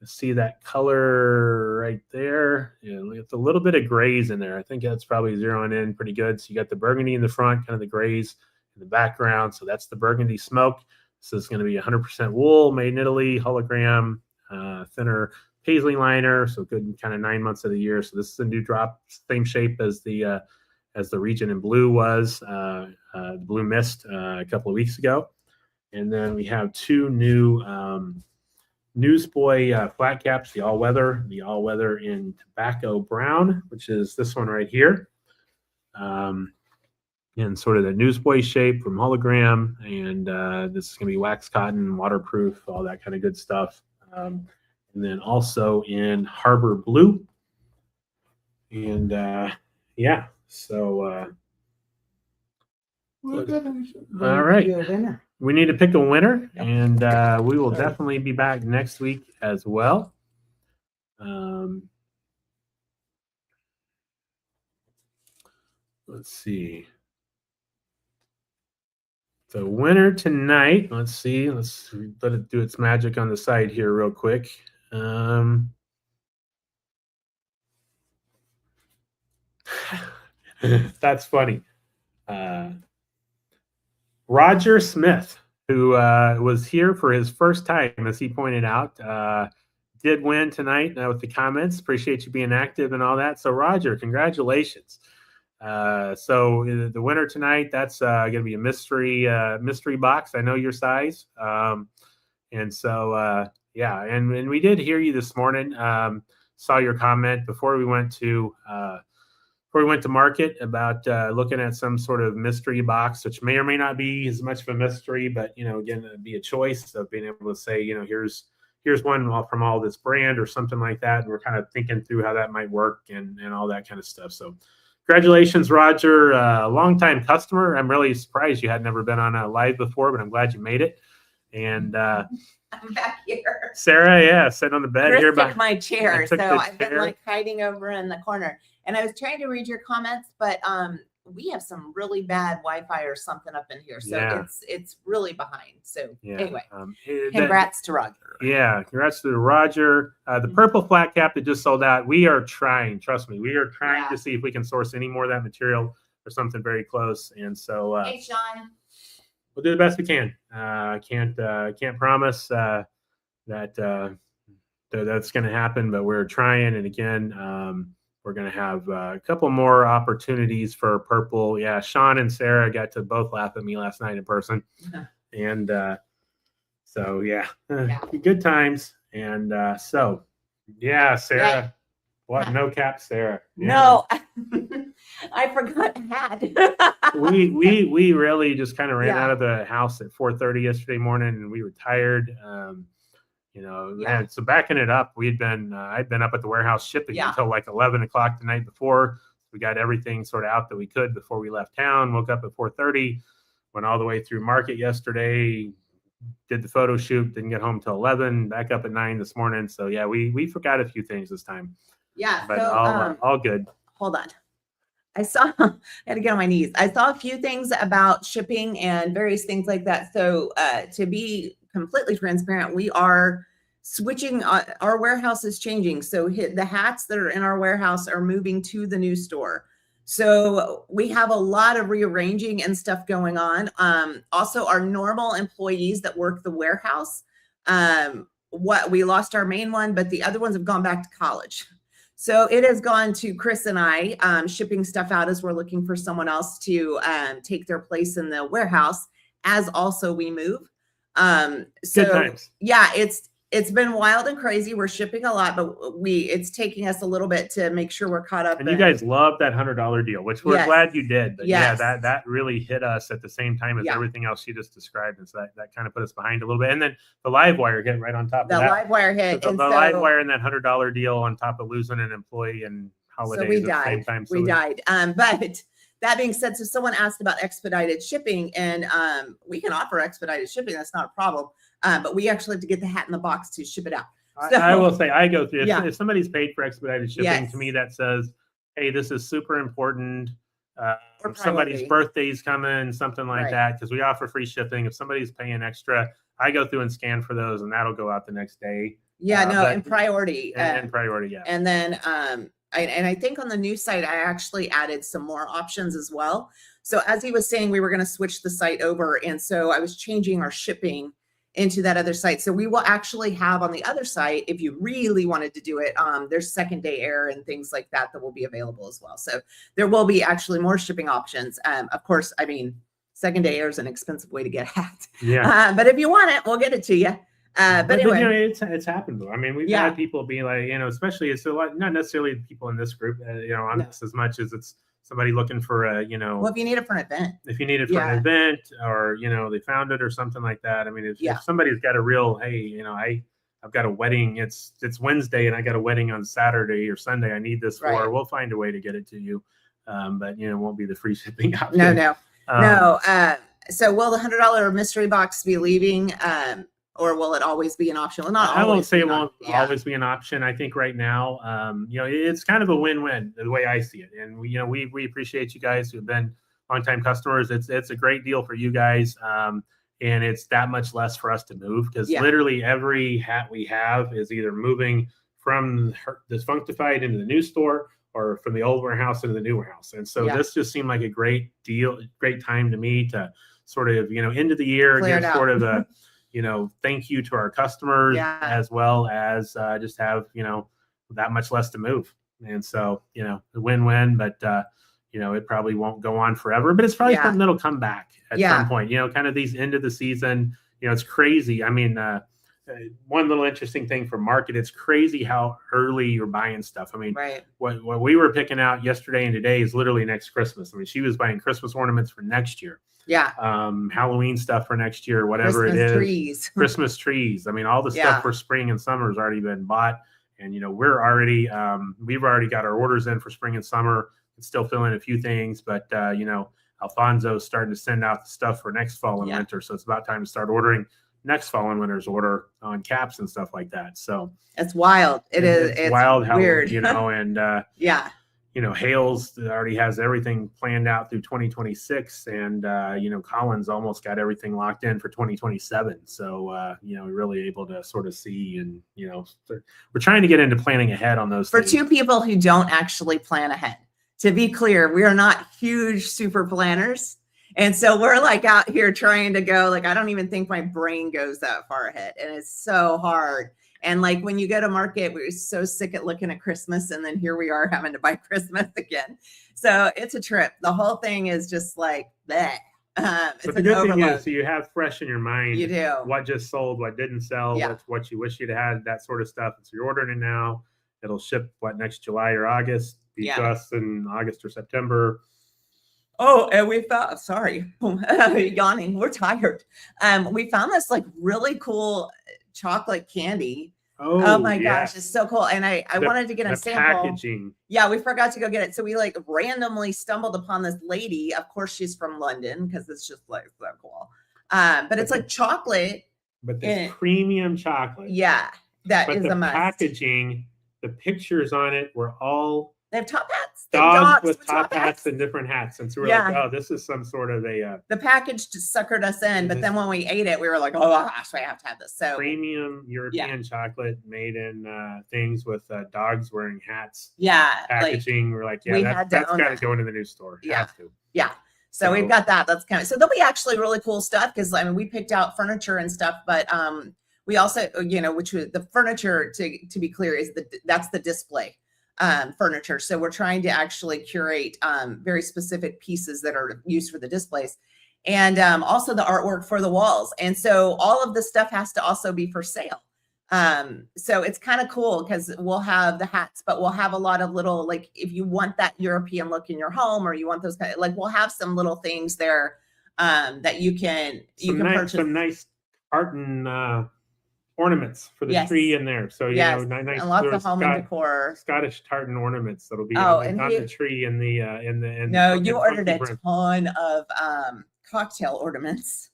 See that color right there? It's a little bit of grays in there. I think that's probably zeroing in pretty good. So you got the burgundy in the front, kind of the grays in the background. So that's the Burgundy Smoke. So it's going to be 100% wool, made in Italy, hologram, thinner paisley liner, so good kind of 9 months of the year. So this is a new drop, same shape as the Regent in Blue was, the Blue Mist a couple of weeks ago. And then we have 2 new Newsboy flat caps, the all weather in Tobacco Brown, which is this one right here, in sort of the Newsboy shape from hologram. And this is going to be wax cotton, waterproof, all that kind of good stuff. And then also in Harbor Blue. And yeah, so all right. we need to pick a winner, Yep. and we will Sorry. definitely be back next week as well. Let's see. The winner tonight, let's see. Let's let it do its magic on the side here real quick. That's funny. Roger Smith, who was here for his first time, as he pointed out, did win tonight with the comments. Appreciate you being active and all that. So, Roger, congratulations. So the winner tonight, that's going to be a mystery box. I know your size. And so, yeah, and we did hear you this morning. Saw your comment before we went to market about looking at some sort of mystery box, which may or may not be as much of a mystery, but again, it'd be a choice of being able to say, here's one from all this brand or something like that. And we're kind of thinking through how that might work and all that kind of stuff. So congratulations, Roger, longtime customer. I'm really surprised you had never been on a live before, but I'm glad you made it. And I'm back here. Sarah, yeah, sitting on the bed Chris here. took my chair, so I've been chair. like hiding over in the corner. And I was trying to read your comments, but we have some really bad Wi-Fi or something up in here, so Yeah. it's really behind. So Yeah. anyway, congrats to Roger. Yeah, congrats to Roger. The purple flat cap that just sold out. We are trying. Trust me, we are trying to see if we can source any more of that material or something very close. And so, Hey, Sean. we'll do the best we can. Can't promise that that's going to happen, but we're trying. And again, we're going to have a couple more opportunities for purple. Yeah, Sean and Sarah got to both laugh at me last night in person. And so, yeah, good times. And so, yeah, Sarah. What? No cap, Sarah. Yeah. No, I forgot a hat. we really just kind of ran Yeah. out of the house at 4:30 yesterday morning, and we were tired. And so backing it up, I'd been up at the warehouse shipping until like 11 o'clock the night before. We got everything sort of out that we could before we left town. Woke up at 4:30, went all the way through market yesterday, did the photo shoot, didn't get home till 11, back up at 9 this morning. So yeah, we forgot a few things this time. Yeah, But so all good. hold on. I had to get on my knees. I saw a few things about shipping and various things like that. So to be completely transparent, we are switching. Our warehouse is changing. So the hats that are in our warehouse are moving to the new store. So we have a lot of rearranging and stuff going on. Also, our normal employees that work the warehouse, we lost our main one, but the other ones have gone back to college. So it has gone to Chris and I shipping stuff out as we're looking for someone else to take their place in the warehouse as also we move. So good times. Yeah, it's been wild and crazy. We're shipping a lot, but it's taking us a little bit to make sure we're caught up. And you guys love that $100 deal, which we're glad you did. But yeah, that really hit us at the same time as everything else she just described. And so that kind of put us behind a little bit. And then the live wire hit right on top of that. The live wire hit. So the live wire and that $100 deal on top of losing an employee and holidays at the same time. So we died. But that being said, so someone asked about expedited shipping, and we can offer expedited shipping. That's not a problem. But we actually have to get the hat in the box to ship it out. So, I will say I go through if somebody's paid for expedited shipping, to me that says, hey, this is super important. Somebody's birthday's coming, something like that, because we offer free shipping. If somebody's paying extra, I go through and scan for those, and that'll go out the next day. In priority. And priority, yeah. And then I think on the new site, I actually added some more options as well. So as he was saying, we were going to switch the site over. And so I was changing our shipping into that other site. So we will actually have on the other site, if you really wanted to do it, there's second day air and things like that will be available as well. So there will be actually more shipping options. Of course, I mean, second day air is an expensive way to get hat. Yeah. But if you want it, we'll get it to you. But anyway, it's happened though. I mean, we've had people be like, especially it's a lot, not necessarily people in this group, on this as much as it's somebody looking for well, if you need it for an event, an event or, they found it or something like that. I mean, if somebody's got a real, hey, I've got a wedding, it's Wednesday and I got a wedding on Saturday or Sunday. I need this for, we'll find a way to get it to you. But it won't be the free shipping option. No. So will the $100 mystery box be leaving? Or will it always be an option? Well, not I won't always say be it an won't yeah. always be an option. I think right now, it's kind of a win-win the way I see it. And we appreciate you guys who've been longtime customers. It's a great deal for you guys. And it's that much less for us to move because literally every hat we have is either moving from this Funkified into the new store or from the old warehouse into the new warehouse. And so this just seemed like a great deal, great time to me to sort of, end of the year, give sort of a, thank you to our customers as well as just have, that much less to move. And so, a win-win, but, it probably won't go on forever, but it's probably something that'll come back at some point, kind of these end of the season, it's crazy. I mean, one little interesting thing for market, it's crazy how early you're buying stuff. I mean, what we were picking out yesterday and today is literally next Christmas. I mean, she was buying Christmas ornaments for next year. Halloween stuff for next year, whatever Christmas trees. Christmas trees. I mean, all the stuff for spring and summer has already been bought. And, we're already, we've already got our orders in for spring and summer. It's still filling a few things, but, Alfonso's starting to send out the stuff for next fall and winter. So it's about time to start ordering next fall and winter's order on caps and stuff like that. So it's wild. It's wild how weird. And Hales already has everything planned out through 2026, and Collins almost got everything locked in for 2027. So we're really able to sort of see, and we're trying to get into planning ahead on those for things. two people who don't actually plan ahead. To be clear, we are not huge super planners. And so we're like out here trying to go, like, I don't even think my brain goes that far ahead. And it's so hard. And like when you go to market, we're so sick at looking at Christmas. And then here we are having to buy Christmas again. So it's a trip. The whole thing is just like that. But the good thing is, so you have fresh in your mind. You do. What just sold, what didn't sell, what you wish you'd had, that sort of stuff. And so you're ordering it now. It'll ship next July or August. Be to us in August or September. Oh, and we found, sorry, yawning. We're tired. We found this like really cool chocolate candy. Oh my gosh, it's so cool. And I wanted to get a sample. Packaging. Yeah, we forgot to go get it. So we like randomly stumbled upon this lady. Of course, she's from London because it's just like so cool. But it's like chocolate. But this premium chocolate. Yeah, that is a must. Packaging, the pictures on it were all. They have top hats. Dogs with top hats and different hats. And so we're like, oh, this is some sort of a... the package just suckered us in. But then when we ate it, we were like, oh, gosh, I have to have this. So premium European chocolate made in things with dogs wearing hats. Yeah. Packaging. We're like, that's got to go into the new store. Yeah. Yeah. So we've got that. That's kind of... So there'll be actually really cool stuff because, I mean, we picked out furniture and stuff. But we also, which was the furniture, to be clear, is that's the display. Furniture. So we're trying to actually curate very specific pieces that are used for the displays, and also the artwork for the walls. And so all of the stuff has to also be for sale. So it's kind of cool because we'll have the hats, but we'll have a lot of little, like if you want that European look in your home, or you want those kind of, like we'll have some little things there that you can purchase. Some nice art and ornaments for the tree in there. So nice, and lots of home decor. Scottish tartan ornaments that'll be on the tree in the No, you ordered a ton of cocktail ornaments.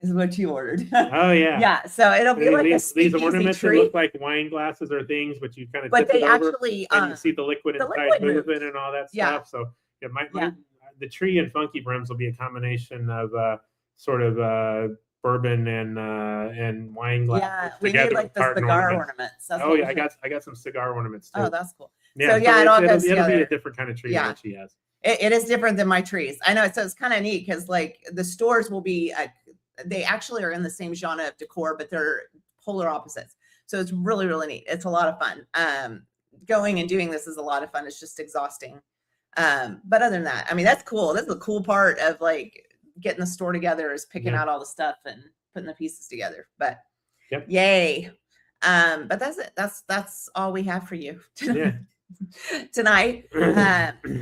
Is what you ordered. Oh yeah. Yeah. So it'll be like these ornaments that look like wine glasses or things, but you kind of tip it over and you see the liquid inside moving and all that stuff. So the tree and FunkyBrims will be a combination of sort of bourbon and wine glass. Yeah, we need like the cigar ornaments. I got some cigar ornaments too. Oh, that's cool. Yeah, so it all goes together. It'll be a different kind of tree than she has. It is different than my trees. I know. So it's kind of neat because like the stores will be, they actually are in the same genre of decor, but they're polar opposites. So it's really, really neat. It's a lot of fun. Going and doing this is a lot of fun. It's just exhausting. But other than that, I mean, that's cool. That's the cool part of like getting the store together, is picking out all the stuff and putting the pieces together. But yay. But that's it. That's all we have for you tonight.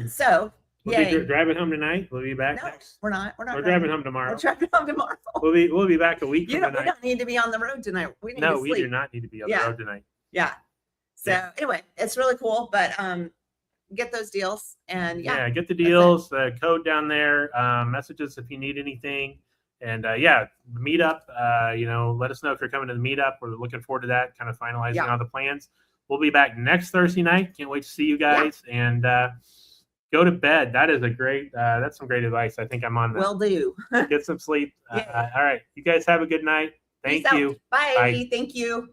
So we'll be driving home tonight. We'll be back next. We're not. We're driving home tomorrow. We're driving home tomorrow. We'll be back a week from tonight. We don't need to be on the road tonight. We need to sleep. We do not need to be on the road tonight. Yeah. So anyway, it's really cool. But get those deals and get the deals. The code down there. Message us if you need anything. And yeah, the meetup, you know, let us know if you're coming to the meetup. We're looking forward to that, kind of finalizing Yeah. all the plans. We'll be back next Thursday night. Can't wait to see you guys. And go to bed. That is a great, that's some great advice. I think I'm on that. Will do. Get some sleep. Yeah. All right. You guys have a good night. Peace Thank you. out. Bye. Bye. Thank you.